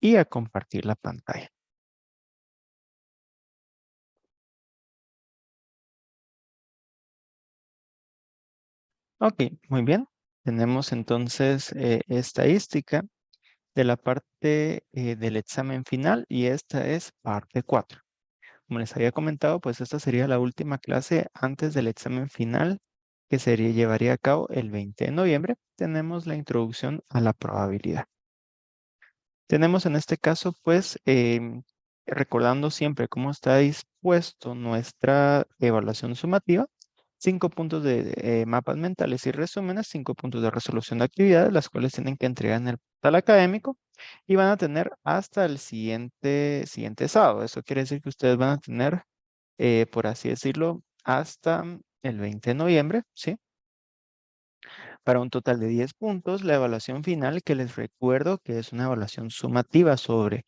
y a compartir la pantalla. Ok, muy bien. Tenemos entonces estadística de la parte del examen final y esta es parte 4. Como les había comentado, pues esta sería la última clase antes del examen final que llevaría a cabo el 20 de noviembre. Tenemos la introducción a la probabilidad. Tenemos en este caso, pues, recordando siempre cómo está dispuesto nuestra evaluación sumativa, 5 puntos de mapas mentales y resúmenes, 5 puntos de resolución de actividades, las cuales tienen que entregar en el portal académico y van a tener hasta el siguiente sábado. Eso quiere decir que ustedes van a tener, por así decirlo, hasta el 20 de noviembre, ¿sí? Para un total de 10 puntos, la evaluación final, que les recuerdo que es una evaluación sumativa sobre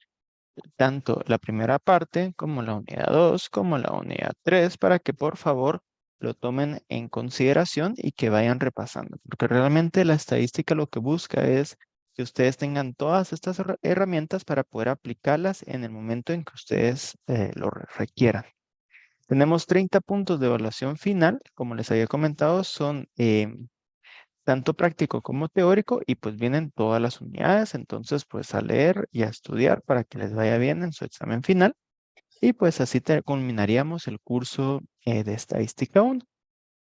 tanto la primera parte como la unidad 2 como la unidad 3 para que por favor lo tomen en consideración y que vayan repasando, porque realmente la estadística lo que busca es que ustedes tengan todas estas herramientas para poder aplicarlas en el momento en que ustedes lo requieran. Tenemos 30 puntos de evaluación final, como les había comentado, son tanto práctico como teórico y pues vienen todas las unidades, entonces pues a leer y a estudiar para que les vaya bien en su examen final y pues así culminaríamos el curso de estadística 1.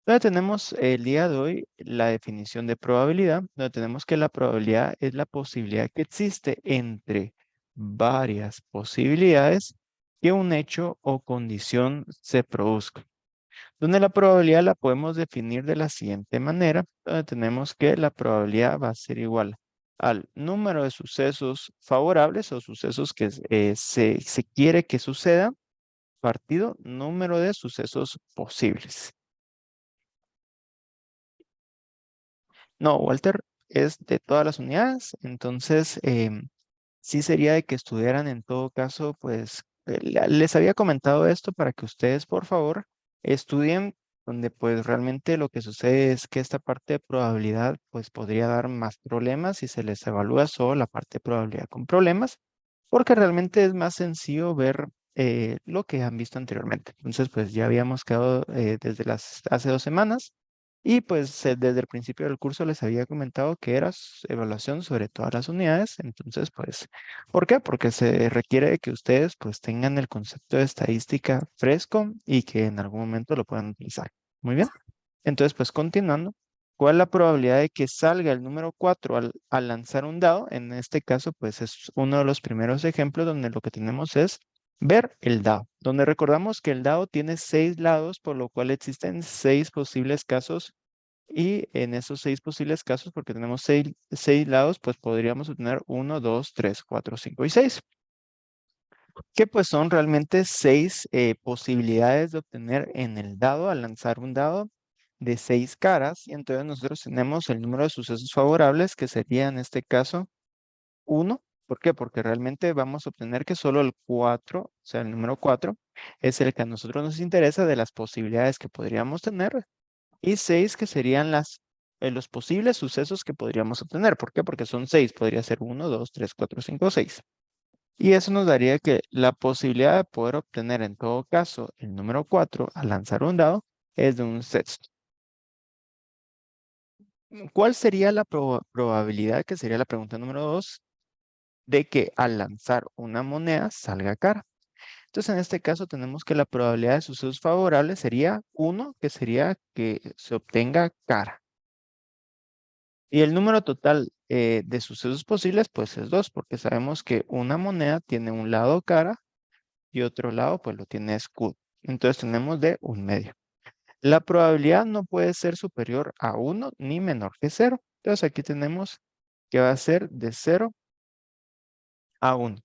Donde tenemos el día de hoy la definición de probabilidad, donde tenemos que la probabilidad es la posibilidad que existe entre varias posibilidades que un hecho o condición se produzca, donde la probabilidad la podemos definir de la siguiente manera, donde tenemos que la probabilidad va a ser igual al número de sucesos favorables o sucesos que se quiere que sucedan, partido número de sucesos posibles. No, Walter, es de todas las unidades, entonces sí sería de que estudiaran en todo caso, pues les había comentado esto para que ustedes por favor estudien donde pues realmente lo que sucede es que esta parte de probabilidad pues podría dar más problemas si se les evalúa solo la parte de probabilidad con problemas, porque realmente es más sencillo ver lo que han visto anteriormente. Entonces pues ya habíamos quedado desde hace 2 semanas. Y pues desde el principio del curso les había comentado que era evaluación sobre todas las unidades. Entonces, pues, ¿por qué? Porque se requiere de que ustedes pues tengan el concepto de estadística fresco y que en algún momento lo puedan utilizar. Muy bien. Entonces, pues continuando, ¿cuál es la probabilidad de que salga el número 4 al lanzar un dado? En este caso, pues es uno de los primeros ejemplos donde lo que tenemos es ver el dado, donde recordamos que el dado tiene 6 lados, por lo cual existen 6 posibles casos y en esos 6 posibles casos, porque tenemos seis lados, pues podríamos obtener 1, 2, 3, 4, 5 y 6, que pues son realmente 6 posibilidades de obtener en el dado al lanzar un dado de 6 caras. Y entonces nosotros tenemos el número de sucesos favorables, que sería en este caso 1. ¿Por qué? Porque realmente vamos a obtener que solo el 4, o sea, el número 4, es el que a nosotros nos interesa de las posibilidades que podríamos tener. Y 6 que serían los posibles sucesos que podríamos obtener. ¿Por qué? Porque son 6. Podría ser 1, 2, 3, 4, 5, 6. Y eso nos daría que la posibilidad de poder obtener en todo caso el número 4 al lanzar un dado es de un sexto. ¿Cuál sería la probabilidad, que sería la pregunta número 2, de que al lanzar una moneda salga cara? Entonces, en este caso tenemos que la probabilidad de sucesos favorables sería 1, que sería que se obtenga cara. Y el número total de sucesos posibles, pues es 2, porque sabemos que una moneda tiene un lado cara y otro lado, pues lo tiene escudo. Entonces tenemos de un medio. La probabilidad no puede ser superior a 1 ni menor que 0. Entonces aquí tenemos que va a ser de 0 a 1.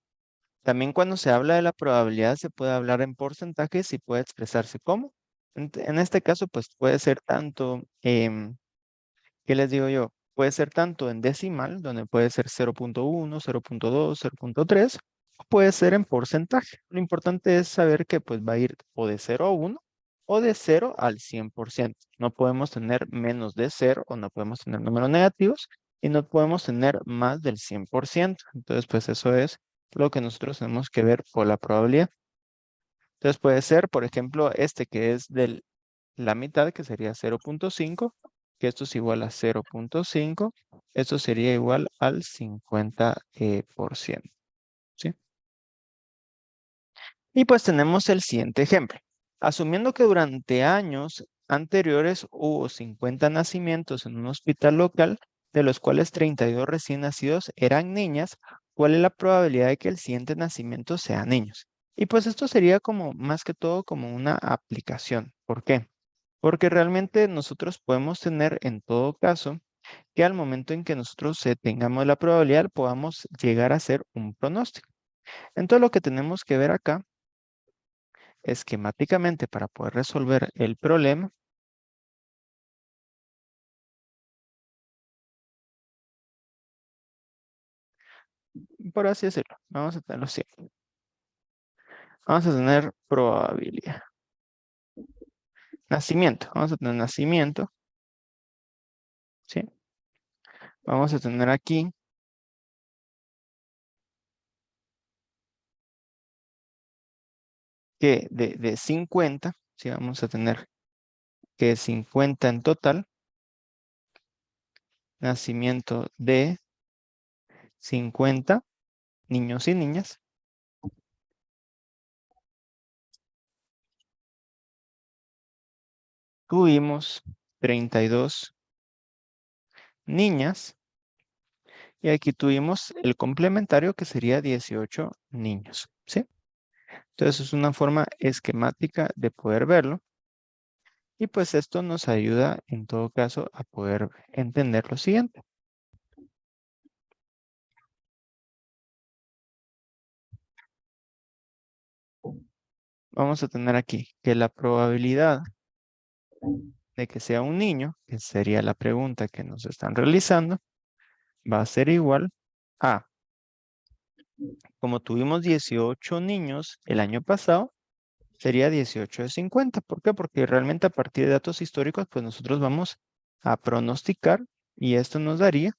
También cuando se habla de la probabilidad se puede hablar en porcentajes y puede expresarse como. En este caso, pues puede ser tanto, ¿qué les digo yo? Puede ser tanto en decimal, donde puede ser 0.1, 0.2, 0.3, o puede ser en porcentaje. Lo importante es saber que pues va a ir o de 0 a 1 o de 0 al 100%. No podemos tener menos de 0 o no podemos tener números negativos y no podemos tener más del 100%. Entonces, pues eso es lo que nosotros tenemos que ver por la probabilidad. Entonces puede ser, por ejemplo, este que es de la mitad, que sería 0.5, que esto es igual a 0.5, esto sería igual al 50%. ¿Sí? Y pues tenemos el siguiente ejemplo. Asumiendo que durante años anteriores hubo 50 nacimientos en un hospital local, de los cuales 32 recién nacidos eran niñas, ¿cuál es la probabilidad de que el siguiente nacimiento sea niños? Y pues esto sería como más que todo como una aplicación. ¿Por qué? Porque realmente nosotros podemos tener en todo caso que al momento en que nosotros tengamos la probabilidad podamos llegar a hacer un pronóstico. Entonces lo que tenemos que ver acá esquemáticamente para poder resolver el problema, por así decirlo, vamos a tenerlo así. Vamos a tener probabilidad. Nacimiento, vamos a tener nacimiento, ¿sí? Vamos a tener aquí que de 50, ¿sí? Vamos a tener que 50 en total, nacimiento de 50 niños y niñas. Tuvimos 32 niñas y aquí tuvimos el complementario que sería 18 niños, ¿sí? Entonces es una forma esquemática de poder verlo y pues esto nos ayuda en todo caso a poder entender lo siguiente. Vamos a tener aquí que la probabilidad de que sea un niño, que sería la pregunta que nos están realizando, va a ser igual a, como tuvimos 18 niños el año pasado, sería 18 de 50. ¿Por qué? Porque realmente a partir de datos históricos, pues nosotros vamos a pronosticar y esto nos daría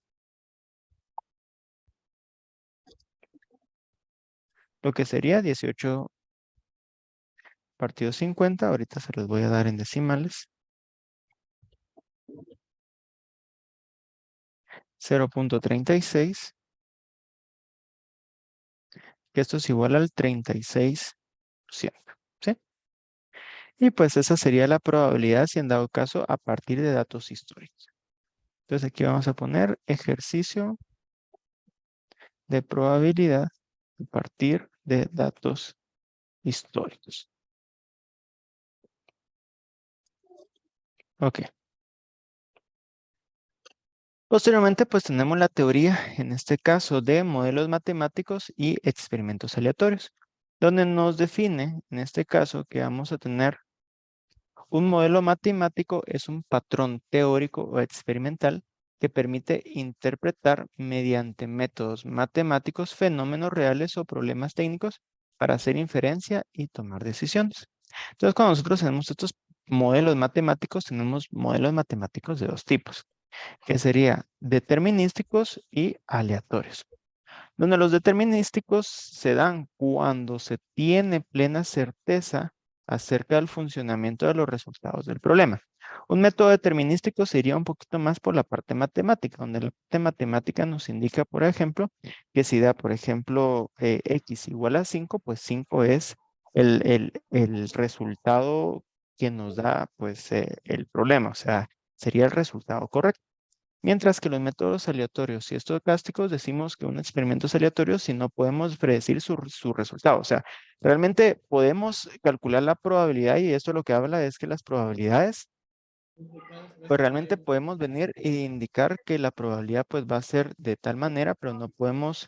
lo que sería 18 partido 50. Ahorita se los voy a dar en decimales. 0.36, que esto es igual al 36%. ¿Sí? Y pues esa sería la probabilidad si en dado caso a partir de datos históricos. Entonces aquí vamos a poner ejercicio de probabilidad a partir de datos históricos. Ok. Posteriormente, pues tenemos la teoría, en este caso, de modelos matemáticos y experimentos aleatorios, donde nos define, en este caso, que vamos a tener un modelo matemático es un patrón teórico o experimental que permite interpretar mediante métodos matemáticos fenómenos reales o problemas técnicos para hacer inferencia y tomar decisiones. Entonces, cuando nosotros tenemos estos modelos matemáticos, tenemos modelos matemáticos de dos tipos, que serían determinísticos y aleatorios, donde los determinísticos se dan cuando se tiene plena certeza acerca del funcionamiento de los resultados del problema. Un método determinístico sería un poquito más por la parte matemática, donde la parte matemática nos indica, por ejemplo, que si da, por ejemplo, x igual a 5, pues 5 es el resultado que nos da, pues, el problema, o sea, sería el resultado correcto. Mientras que los métodos aleatorios y estocásticos decimos que un experimento es aleatorio si no podemos predecir su resultado. O sea, realmente podemos calcular la probabilidad y esto lo que habla es que las probabilidades, pues realmente podemos venir e indicar que la probabilidad pues va a ser de tal manera, pero no podemos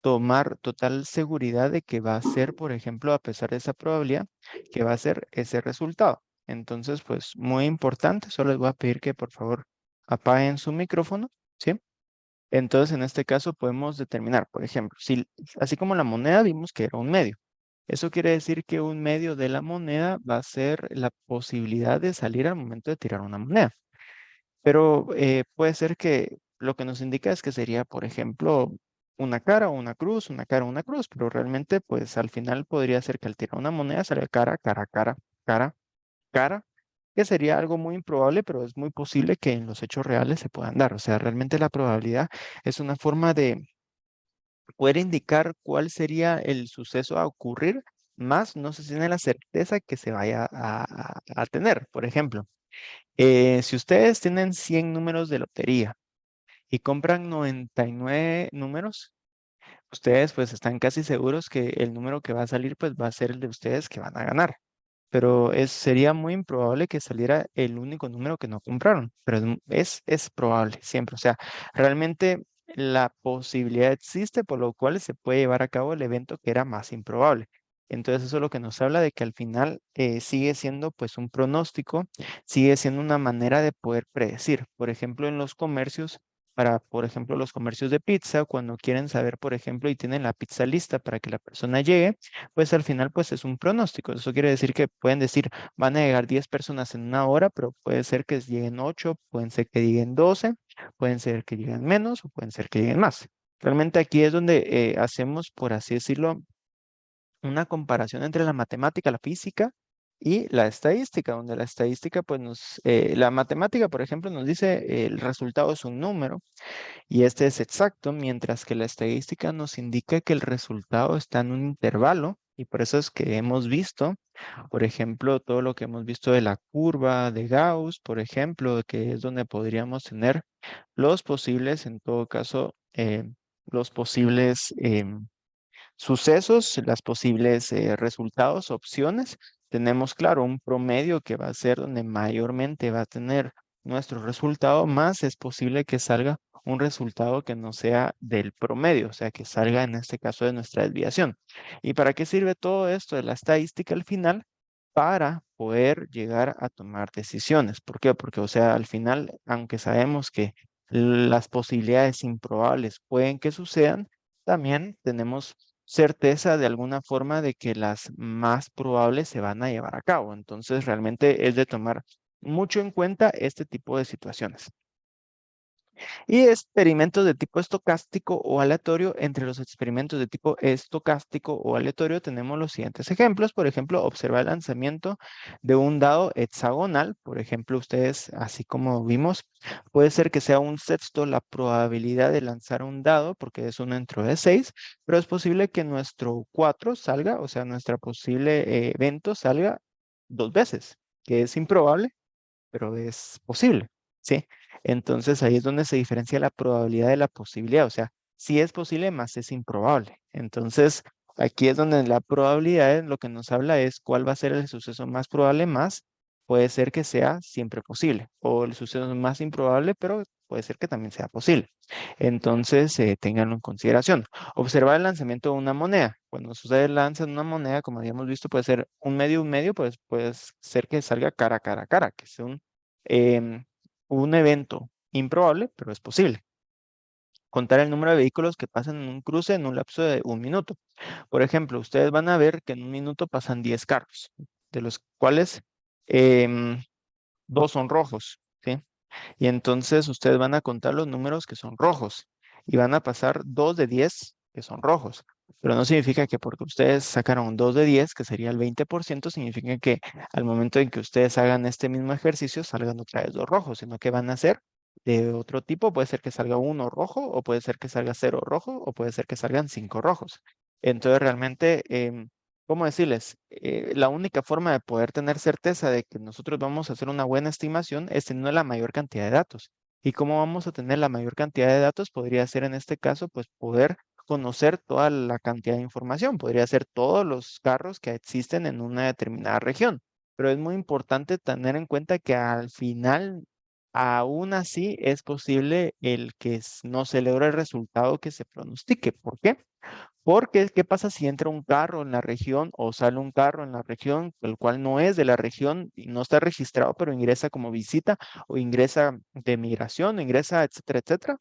tomar total seguridad de que va a ser, por ejemplo, a pesar de esa probabilidad, que va a ser ese resultado. Entonces, pues muy importante, solo les voy a pedir que por favor apaguen su micrófono, ¿sí? Entonces, en este caso podemos determinar, por ejemplo, si así como la moneda vimos que era un medio. Eso quiere decir que un medio de la moneda va a ser la posibilidad de salir al momento de tirar una moneda. Pero puede ser que lo que nos indica es que sería, por ejemplo, una cara o una cruz, una cara o una cruz, pero realmente pues al final podría ser que al tirar una moneda salga cara, cara, cara, cara, cara, que sería algo muy improbable, pero es muy posible que en los hechos reales se puedan dar. O sea, realmente la probabilidad es una forma de poder indicar cuál sería el suceso a ocurrir, más no se tiene la certeza que se vaya a tener. Por ejemplo, si ustedes tienen 100 números de lotería y compran 99 números, ustedes pues están casi seguros que el número que va a salir pues va a ser el de ustedes que van a ganar. Pero sería muy improbable que saliera el único número que no compraron, pero es probable siempre. O sea, realmente la posibilidad existe, por lo cual se puede llevar a cabo el evento que era más improbable. Entonces eso es lo que nos habla de que al final sigue siendo pues un pronóstico, sigue siendo una manera de poder predecir. Por ejemplo, en los comercios, para, por ejemplo, los comercios de pizza, cuando quieren saber, por ejemplo, y tienen la pizza lista para que la persona llegue, pues al final pues es un pronóstico. Eso quiere decir que pueden decir, van a llegar 10 personas en una hora, pero puede ser que lleguen 8, pueden ser que lleguen 12, pueden ser que lleguen menos o pueden ser que lleguen más. Realmente aquí es donde hacemos, por así decirlo, una comparación entre la matemática, la física y la estadística, donde la estadística, pues la matemática, por ejemplo, nos dice el resultado es un número y este es exacto, mientras que la estadística nos indica que el resultado está en un intervalo y por eso es que hemos visto, por ejemplo, todo lo que hemos visto de la curva de Gauss, por ejemplo, que es donde podríamos tener los posibles, en todo caso, los posibles sucesos, las posibles resultados, opciones. Tenemos, claro, un promedio que va a ser donde mayormente va a tener nuestro resultado, más es posible que salga un resultado que no sea del promedio, o sea, que salga en este caso de nuestra desviación. ¿Y para qué sirve todo esto de la estadística al final? Para poder llegar a tomar decisiones. ¿Por qué? Porque, o sea, al final, aunque sabemos que las posibilidades improbables pueden que sucedan, también tenemos certeza de alguna forma de que las más probables se van a llevar a cabo. Entonces, realmente es de tomar mucho en cuenta este tipo de situaciones. Y experimentos de tipo estocástico o aleatorio. Entre los experimentos de tipo estocástico o aleatorio tenemos los siguientes ejemplos. Por ejemplo, observar el lanzamiento de un dado hexagonal. Por ejemplo, ustedes, así como vimos, puede ser que sea un sexto la probabilidad de lanzar un dado, porque es uno dentro de 6, pero es posible que nuestro 4 salga, o sea, nuestra posible evento salga 2 veces, que es improbable, pero es posible, ¿sí? Entonces ahí es donde se diferencia la probabilidad de la posibilidad, o sea, sí es posible, más es improbable. Entonces, aquí es donde la probabilidad lo que nos habla es cuál va a ser el suceso más probable, más puede ser que sea siempre posible, o el suceso más improbable, pero puede ser que también sea posible. Entonces, ténganlo en consideración. Observar el lanzamiento de una moneda. Cuando ustedes lanzan una moneda, como habíamos visto, puede ser un medio, pues puede ser que salga cara, cara, cara, que es em, un evento improbable, pero es posible. Contar el número de vehículos que pasan en un cruce en un lapso de un minuto. Por ejemplo, ustedes van a ver que en un minuto pasan 10 carros, de los cuales em, dos son rojos, ¿sí? Y entonces ustedes van a contar los números que son rojos y van a pasar 2 de 10 que son rojos. Pero no significa que porque ustedes sacaron 2 de 10, que sería el 20%, significa que al momento en que ustedes hagan este mismo ejercicio salgan otra vez dos rojos, sino que van a ser de otro tipo. Puede ser que salga uno rojo, o puede ser que salga cero rojo, o puede ser que salgan 5 rojos. Entonces realmente, ¿cómo decirles? La única forma de poder tener certeza de que nosotros vamos a hacer una buena estimación es teniendo la mayor cantidad de datos. ¿Y cómo vamos a tener la mayor cantidad de datos? Podría ser en este caso, pues poder conocer toda la cantidad de información. Podría ser todos los carros que existen en una determinada región. Pero es muy importante tener en cuenta que al final, aún así, es posible el que no se logre el resultado que se pronostique. ¿Por qué? Porque, ¿qué pasa si entra un carro en la región o sale un carro en la región, el cual no es de la región y no está registrado, pero ingresa como visita o ingresa de migración, o ingresa, etcétera, etcétera?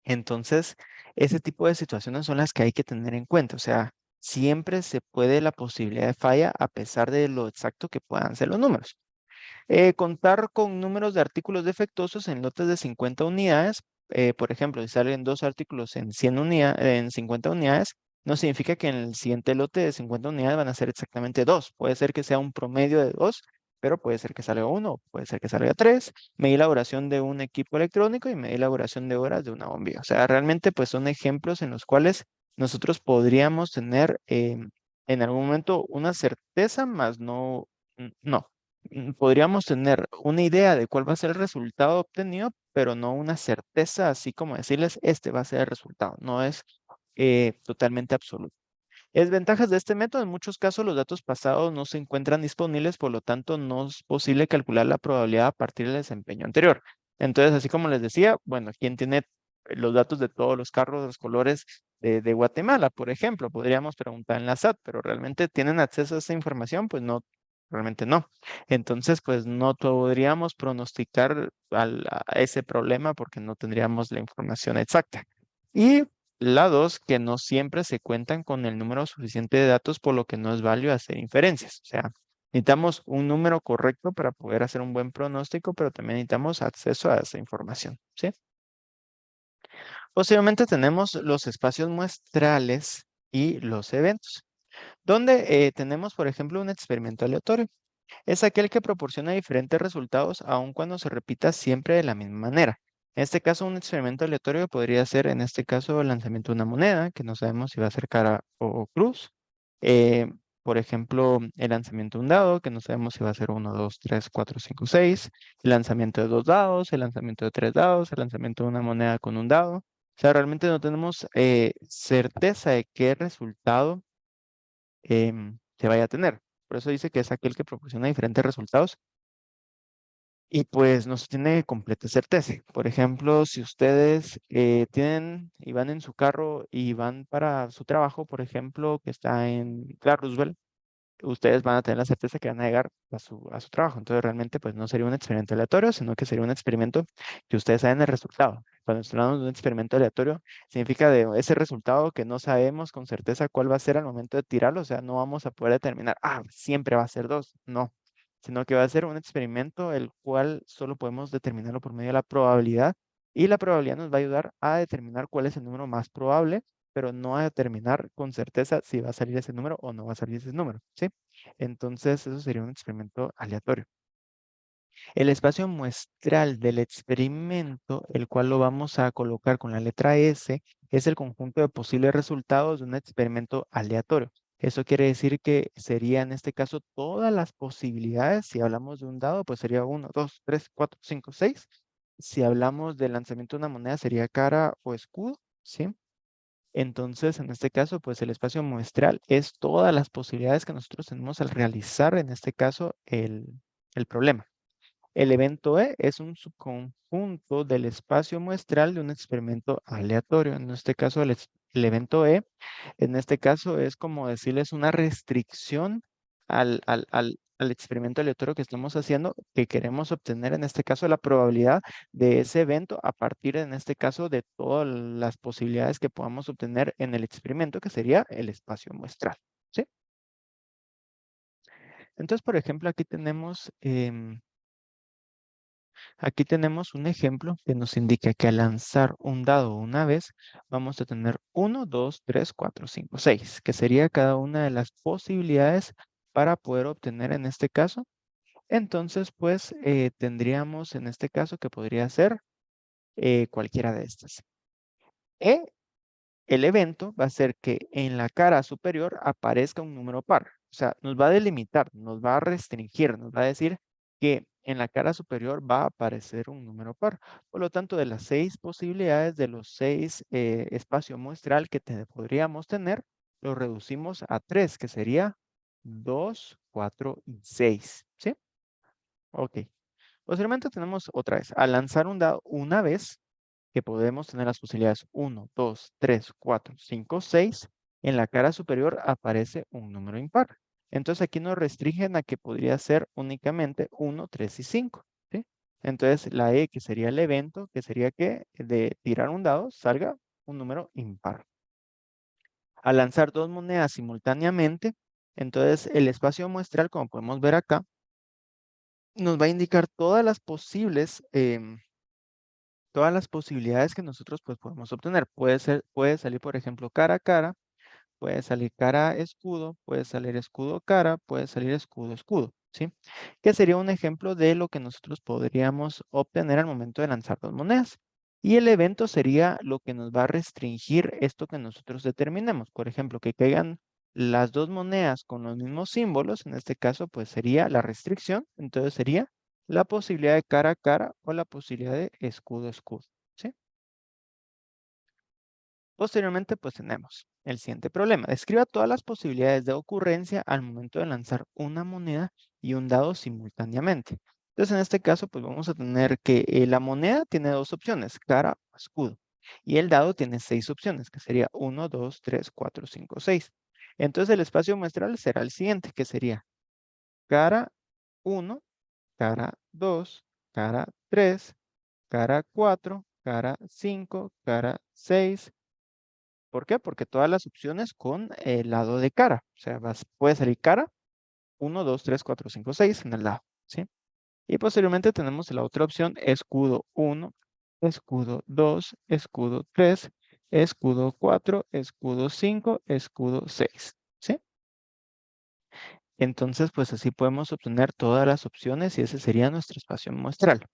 Entonces, ese tipo de situaciones son las que hay que tener en cuenta. O sea, siempre se puede la posibilidad de falla a pesar de lo exacto que puedan ser los números. Contar con números de artículos defectuosos en lotes de 50 unidades. por ejemplo, si salen dos artículos en 100 en 50 unidades, no significa que en el siguiente lote de 50 unidades van a ser exactamente dos. Puede ser que sea un promedio de dos, pero puede ser que salga uno, puede ser que salga tres. Medí la duración de un equipo electrónico y medí la duración de horas de una bombilla. O sea, realmente pues son ejemplos en los cuales nosotros podríamos tener en algún momento una certeza, más no, no. Podríamos tener una idea de cuál va a ser el resultado obtenido, pero no una certeza, así como decirles, este va a ser el resultado. No es totalmente absoluto. Desventajas de este método: en muchos casos los datos pasados no se encuentran disponibles, por lo tanto no es posible calcular la probabilidad a partir del desempeño anterior. Entonces, así como les decía, bueno, ¿quién tiene los datos de todos los carros, de los colores de Guatemala, por ejemplo? Podríamos preguntar en la SAT, pero ¿realmente tienen acceso a esa información? Pues no, realmente no. Entonces, pues no podríamos pronosticar a ese problema porque no tendríamos la información exacta. Y la dos, que no siempre se cuentan con el número suficiente de datos, por lo que no es válido hacer inferencias. O sea, necesitamos un número correcto para poder hacer un buen pronóstico, pero también necesitamos acceso a esa información, ¿sí? Posteriormente tenemos los espacios muestrales y los eventos, donde tenemos, por ejemplo, un experimento aleatorio. Es aquel que proporciona diferentes resultados aun cuando se repita siempre de la misma manera. En este caso, un experimento aleatorio podría ser, en este caso, el lanzamiento de una moneda, que no sabemos si va a ser cara o cruz. Eh, por ejemplo, el lanzamiento de un dado, que no sabemos si va a ser uno, 2, 3, 4, 5, 6. El lanzamiento de dos dados, el lanzamiento de tres dados, el lanzamiento de una moneda con un dado. O sea, realmente no tenemos certeza de qué resultado se vaya a tener. Por eso dice que es aquel que proporciona diferentes resultados y pues no se tiene completa certeza. Por ejemplo, si ustedes tienen y van en su carro y van para su trabajo, por ejemplo, que está en Clark Roosevelt, ustedes van a tener la certeza que van a llegar a su trabajo. Entonces, realmente, pues no sería un experimento aleatorio, sino que sería un experimento que ustedes saben el resultado. Cuando hablamos de un experimento aleatorio, significa de ese resultado que no sabemos con certeza cuál va a ser al momento de tirarlo. O sea, no vamos a poder determinar, siempre va a ser dos. No, sino que va a ser un experimento el cual solo podemos determinarlo por medio de la probabilidad. Y la probabilidad nos va a ayudar a determinar cuál es el número más probable, pero no a determinar con certeza si va a salir ese número o no va a salir ese número, ¿sí? Entonces, eso sería un experimento aleatorio. El espacio muestral del experimento, el cual lo vamos a colocar con la letra S, es el conjunto de posibles resultados de un experimento aleatorio. Eso quiere decir que sería en este caso todas las posibilidades. Si hablamos de un dado, pues sería uno, 2, 3, 4, 5, 6. Si hablamos del lanzamiento de una moneda, sería cara o escudo, ¿sí? Entonces, en este caso, pues el espacio muestral es todas las posibilidades que nosotros tenemos al realizar, en este caso, el problema. El evento E es un subconjunto del espacio muestral de un experimento aleatorio. En este caso, el evento E, en este caso, es como decirles una restricción al experimento aleatorio que estamos haciendo, que queremos obtener, en este caso, la probabilidad de ese evento a partir, en este caso, de todas las posibilidades que podamos obtener en el experimento, que sería el espacio muestral. ¿Sí? Entonces, por ejemplo, aquí tenemos un ejemplo que nos indica que al lanzar un dado una vez, vamos a tener uno, 2, 3, 4, 5, 6, que sería cada una de las posibilidades para poder obtener en este caso. Entonces, pues tendríamos en este caso que podría ser cualquiera de estas. E el evento va a ser que en la cara superior aparezca un número par. O sea, nos va a delimitar, nos va a restringir, nos va a decir que en la cara superior va a aparecer un número par. Por lo tanto, de las 6 posibilidades, de los 6 espacio muestral que podríamos tener, lo reducimos a 3, que sería 2, 4 y 6. ¿Sí? Ok. Posteriormente tenemos otra vez, al lanzar un dado una vez, que podemos tener las posibilidades uno, 2, 3, 4, 5, 6. En la cara superior aparece un número impar. Entonces aquí nos restringen a que podría ser únicamente uno, 3 y 5. ¿Sí? Entonces la E, que sería el evento, que sería que de tirar un dado salga un número impar. Al lanzar dos monedas simultáneamente, entonces el espacio muestral, como podemos ver acá, nos va a indicar todas las posibles todas las posibilidades que nosotros pues podemos obtener. Puede salir, por ejemplo, cara a cara, puede salir cara escudo, puede salir escudo cara, puede salir escudo escudo, ¿sí? Que sería un ejemplo de lo que nosotros podríamos obtener al momento de lanzar dos monedas. Y el evento sería lo que nos va a restringir esto que nosotros determinemos. Por ejemplo, que caigan las dos monedas con los mismos símbolos, en este caso pues sería la restricción, entonces sería la posibilidad de cara a cara o la posibilidad de escudo escudo, ¿sí? Posteriormente, pues tenemos el siguiente problema. Describa todas las posibilidades de ocurrencia al momento de lanzar una moneda y un dado simultáneamente. Entonces, en este caso, pues vamos a tener que la moneda tiene dos opciones, cara o escudo. Y el dado tiene seis opciones, que sería uno, 2, 3, 4, 5, 6. Entonces, el espacio muestral será el siguiente, que sería cara uno, cara 2, cara 3, cara 4, cara 5, cara 6. ¿Por qué? Porque todas las opciones con el lado de cara. O sea, puede salir cara uno, 2, 3, 4, 5, 6 en el lado, ¿sí? Y posteriormente tenemos la otra opción, escudo uno, escudo 2, escudo 3, escudo 4, escudo 5, escudo 6, ¿sí? Entonces, pues así podemos obtener todas las opciones y ese sería nuestro espacio muestral.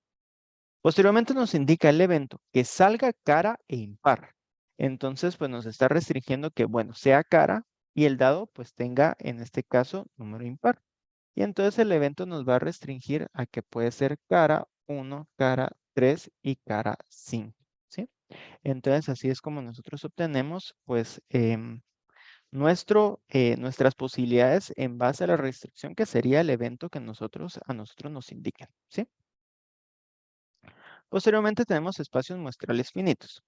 Posteriormente nos indica el evento que salga cara e impar. Entonces, pues nos está restringiendo que, bueno, sea cara y el dado pues tenga, en este caso, número impar. Y entonces el evento nos va a restringir a que puede ser cara uno, cara 3 y cara 5, ¿sí? Entonces, así es como nosotros obtenemos, pues, nuestras posibilidades en base a la restricción que sería el evento que a nosotros nos indiquen, ¿sí? Posteriormente tenemos espacios muestrales finitos,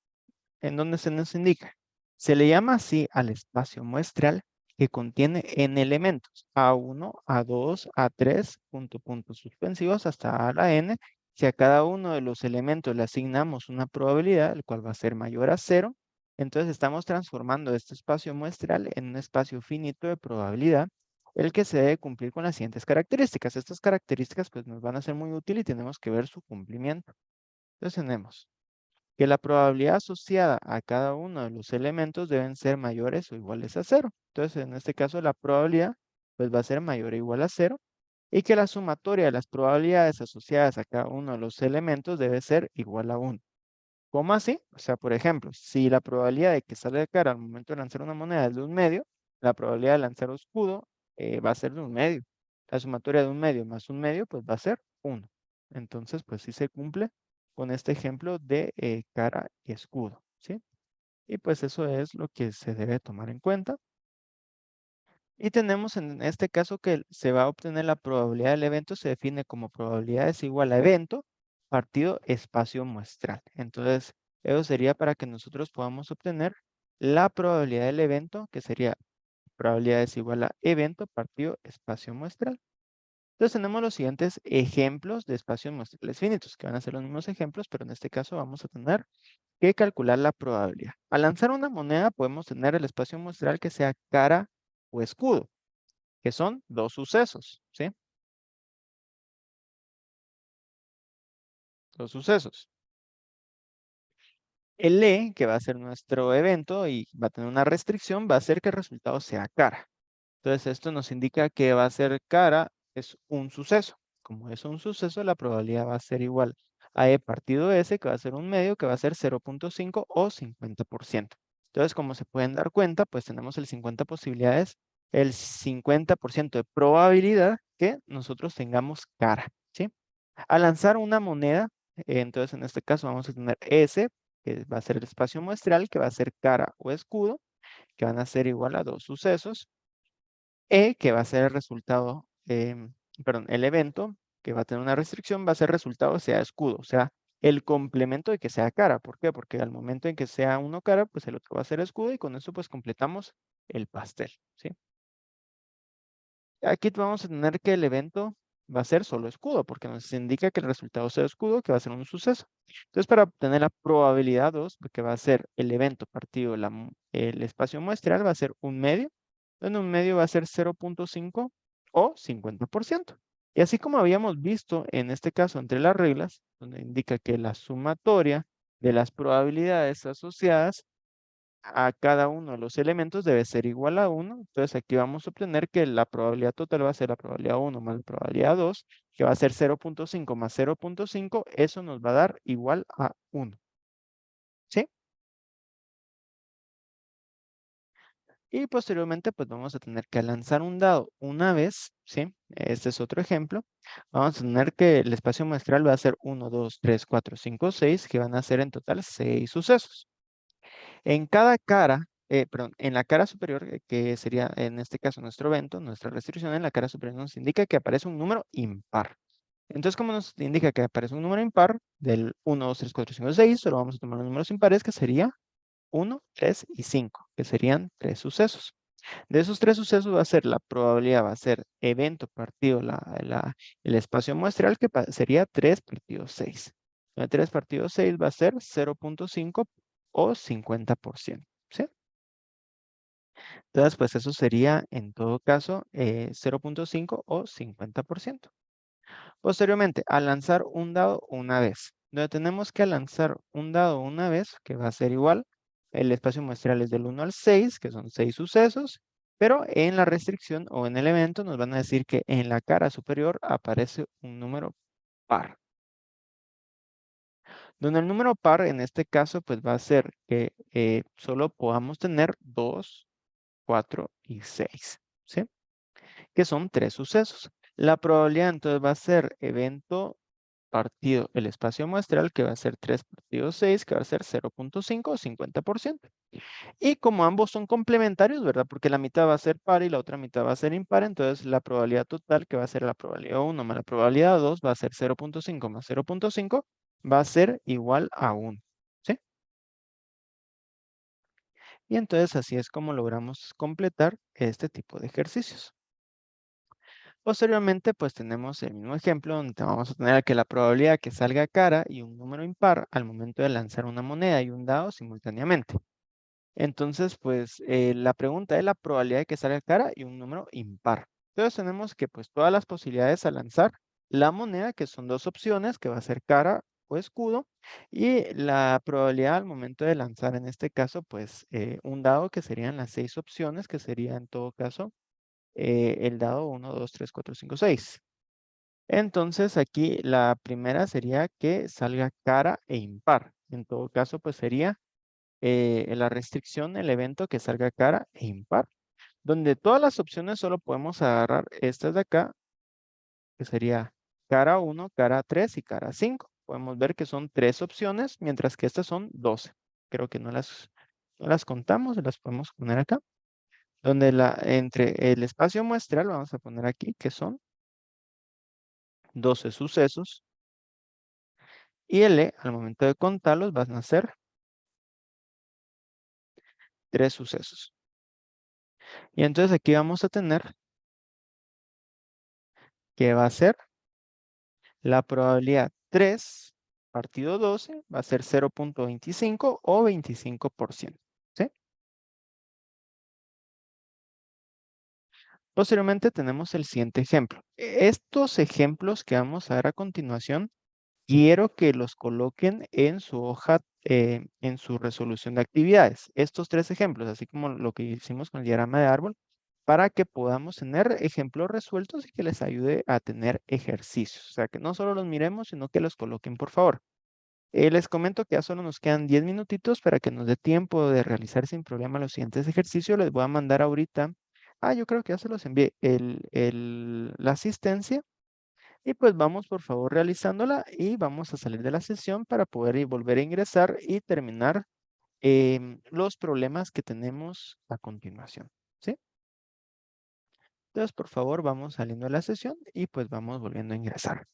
en donde se nos indica, se le llama así al espacio muestral que contiene n elementos, A1, A2, A3, puntos suspensivos hasta a la n. Si a cada uno de los elementos le asignamos una probabilidad, el cual va a ser mayor a cero, entonces estamos transformando este espacio muestral en un espacio finito de probabilidad, el que se debe cumplir con las siguientes características. Estas características pues nos van a ser muy útiles y tenemos que ver su cumplimiento. Entonces tenemos que la probabilidad asociada a cada uno de los elementos deben ser mayores o iguales a cero. Entonces, en este caso, la probabilidad pues va a ser mayor o igual a cero y que la sumatoria de las probabilidades asociadas a cada uno de los elementos debe ser igual a 1. ¿Cómo así? O sea, por ejemplo, si la probabilidad de que salga de cara al momento de lanzar una moneda es de un medio, la probabilidad de lanzar un escudo va a ser de un medio. La sumatoria de un medio más un medio, pues va a ser 1. Entonces, pues sí se cumple con este ejemplo de cara y escudo, ¿sí? Y pues eso es lo que se debe tomar en cuenta. Y tenemos en este caso que se va a obtener la probabilidad del evento, se define como probabilidad es igual a evento partido espacio muestral. Entonces, eso sería para que nosotros podamos obtener la probabilidad del evento, que sería probabilidad es igual a evento partido espacio muestral. Entonces tenemos los siguientes ejemplos de espacios muestrales finitos, que van a ser los mismos ejemplos, pero en este caso vamos a tener que calcular la probabilidad. Al lanzar una moneda podemos tener el espacio muestral que sea cara o escudo, que son dos sucesos, ¿sí? Dos sucesos. El E, que va a ser nuestro evento y va a tener una restricción, va a hacer que el resultado sea cara. Entonces, esto nos indica que va a ser cara, es un suceso. Como es un suceso, la probabilidad va a ser igual a E partido S, que va a ser un medio, que va a ser 0.5 o 50%. Entonces, como se pueden dar cuenta, pues tenemos el 50 posibilidades, el 50% de probabilidad que nosotros tengamos cara, ¿sí? Al lanzar una moneda, entonces en este caso vamos a tener S, que va a ser el espacio muestral, que va a ser cara o escudo, que van a ser igual a dos sucesos. E, que va a ser el resultado, perdón, el evento que va a tener una restricción, va a ser resultado sea escudo, o sea, el complemento de que sea cara. ¿Por qué? Porque al momento en que sea uno cara, pues el otro va a ser escudo y con eso pues completamos el pastel, ¿sí? Aquí vamos a tener que el evento va a ser solo escudo, porque nos indica que el resultado sea escudo, que va a ser un suceso. Entonces, para obtener la probabilidad 2, que va a ser el evento partido el espacio muestral, va a ser un medio, donde un medio va a ser 0.5 o 50%. Y así como habíamos visto en este caso entre las reglas, donde indica que la sumatoria de las probabilidades asociadas a cada uno de los elementos debe ser igual a 1. Entonces aquí vamos a obtener que la probabilidad total va a ser la probabilidad 1 más la probabilidad 2, que va a ser 0.5 más 0.5. Eso nos va a dar igual a 1. ¿Sí? Y posteriormente, pues vamos a tener que lanzar un dado una vez, ¿sí? Este es otro ejemplo. Vamos a tener que el espacio muestral va a ser 1, 2, 3, 4, 5, 6, que van a ser en total 6 sucesos. En cada cara, perdón, en la cara superior, que sería en este caso nuestro evento, nuestra restricción en la cara superior nos indica que aparece un número impar. Entonces, como nos indica que aparece un número impar del 1, 2, 3, 4, 5, 6, solo vamos a tomar los números impares, que sería 1, 3 y 5, que serían 3 sucesos. De esos 3 sucesos va a ser la probabilidad, va a ser evento partido el espacio muestral, que sería 3 partido 6. 3 partido 6 va a ser 0.5 o 50%. ¿Sí? Entonces, pues eso sería en todo caso 0.5 o 50%. Posteriormente, al lanzar un dado una vez, donde tenemos que lanzar un dado una vez, que va a ser igual, el espacio muestral es del 1 al 6, que son 6 sucesos, pero en la restricción o en el evento nos van a decir que en la cara superior aparece un número par. Donde el número par en este caso pues va a ser que solo podamos tener 2, 4 y 6, ¿sí? Que son 3 sucesos. La probabilidad entonces va a ser evento partido el espacio muestral, que va a ser 3 partido 6, que va a ser 0.5 o 50%. Y como ambos son complementarios, ¿verdad? Porque la mitad va a ser par y la otra mitad va a ser impar, entonces la probabilidad total, que va a ser la probabilidad 1 más la probabilidad 2, va a ser 0.5 más 0.5, va a ser igual a 1. ¿Sí? Y entonces así es como logramos completar este tipo de ejercicios. Posteriormente, pues tenemos el mismo ejemplo donde vamos a tener que la probabilidad que salga cara y un número impar al momento de lanzar una moneda y un dado simultáneamente. Entonces, pues la pregunta es la probabilidad de que salga cara y un número impar. Entonces tenemos que pues todas las posibilidades al lanzar la moneda, que son dos opciones, que va a ser cara o escudo, y la probabilidad al momento de lanzar en este caso, pues un dado, que serían las 6 opciones, que sería en todo caso el dado 1, 2, 3, 4, 5, 6. Entonces aquí la primera sería que salga cara e impar. En todo caso, pues sería la restricción, el evento que salga cara e impar, donde todas las opciones solo podemos agarrar estas de acá, que sería cara 1, cara 3 y cara 5. Podemos ver que son 3 opciones, mientras que estas son 12. Creo que no las contamos, las podemos poner acá. Donde entre el espacio muestral, vamos a poner aquí que son 12 sucesos. Y L, al momento de contarlos, van a ser 3 sucesos. Y entonces aquí vamos a tener que va a ser la probabilidad 3 partido 12, va a ser 0.25 o 25%. ¿Sí? Posteriormente tenemos el siguiente ejemplo. Estos ejemplos que vamos a ver a continuación, quiero que los coloquen en su hoja, en su resolución de actividades. Estos 3 ejemplos, así como lo que hicimos con el diagrama de árbol, para que podamos tener ejemplos resueltos y que les ayude a tener ejercicios. O sea, que no solo los miremos, sino que los coloquen, por favor. Les comento que ya solo nos quedan 10 minutitos para que nos dé tiempo de realizar sin problema los siguientes ejercicios. Les voy a mandar ahorita, yo creo que ya se los envié, la asistencia. Y pues vamos por favor realizándola y vamos a salir de la sesión para poder volver a ingresar y terminar los problemas que tenemos a continuación. ¿Sí? Entonces, por favor, vamos saliendo de la sesión y pues vamos volviendo a ingresar.